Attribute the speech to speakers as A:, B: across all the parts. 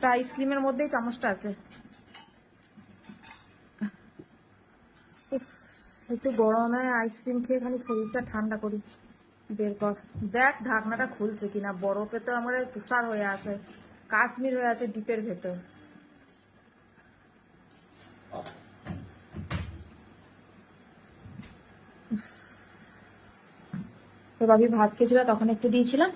A: একটা আইসক্রিমের মধ্যেই চামচটা আছে। একটু গরমে আইসক্রিম খেয়ে খালি শরীরটা ঠান্ডা করি। বের কর, দেখ ঢাকনাটা খুলছে কিনা। বরফে তো আমার তুষার হয়ে আছে, কাশ্মীর হয়ে আছে ডিপের ভেতর। তো ভাবি ভাত খেয়েছিল, তখন একটু দিয়েছিলাম,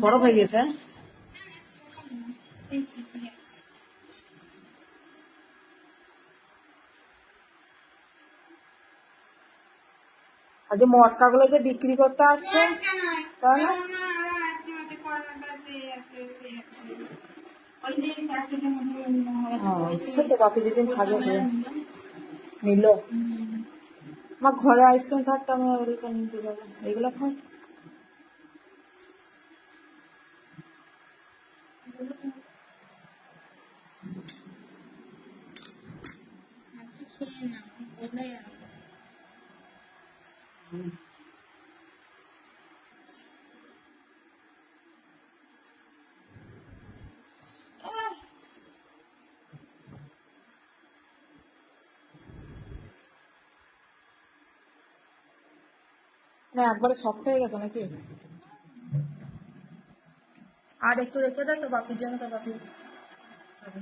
A: বরফ হয়ে গেছে। আর যে মটকা গুলো যে বিক্রি করতে আসছে, তাহলে সে তো বাকি যেদিন থাকে সে নিল। আমার ঘরে আইসক্রিম থাকতো, আমি ওগুলো নিতে যাবো, এগুলো খাই। না একবারে শক্ত হয়ে গেছে নাকি? আর একটু রেখে দেয় তো বাপির জন্য, তো বাপি খাবে।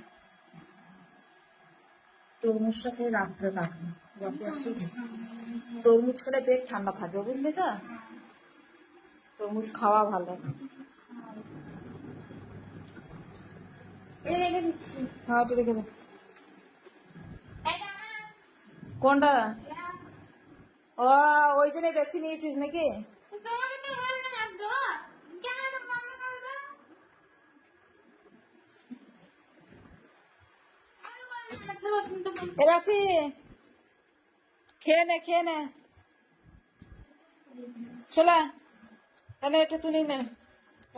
A: তরমুজটা সেই রাত্রে কাটবে, বাপি আসুক। তরমুজ খেলে পেট ঠান্ডা থাকবে, বুঝলি তো? তরমুজ খাওয়া ভালো। হ্যাঁ একটু রেখে দে। কোনটা? ও, ওই জন্য বেশি নিয়েছিস নাকি? রাশি খেয়ে নে, খেয়ে নে, চলে তাহলে এটা তুই নে,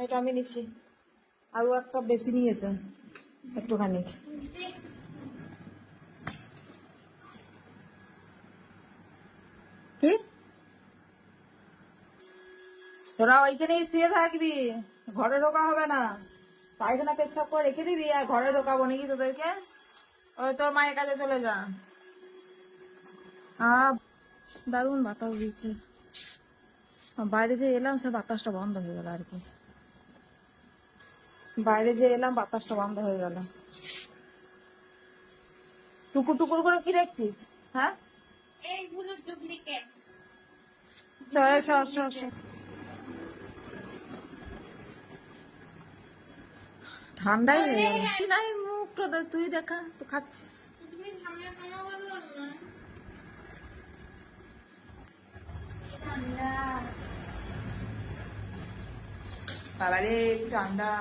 A: এটা আমি নিচ্ছি। আরো একটা বেশি নিয়েছে একটুখানি। কি তোরা ওইখানেই শুয়ে থাকবি, ঘরে ঢোকা হবে না। পায়খানা পেচ্ছাপ করে রেখে দিবি, আর ঘরে ঢোকাবো নাকি তোদেরকে? ওই তোর মায়ের কাছে চলে যা। দারুণ বাতাস দিচ্ছে। বাইরে যে এলাম সে বাতাসটা বন্ধ হয়ে গেল আর কি। বাইরে যে এলাম বাতাসটা বন্ধ হয়ে গেল। টুকুর টুকুর করে কি দেখছিস? হ্যাঁ এইগুলো ডুপ্লিকেট। চল সর সর সর। ঠান্ডাই হয়ে গেল কি নাই, মুখটা তুই দেখা তো খাচ্ছিস। বাবারে ঠান্ডা।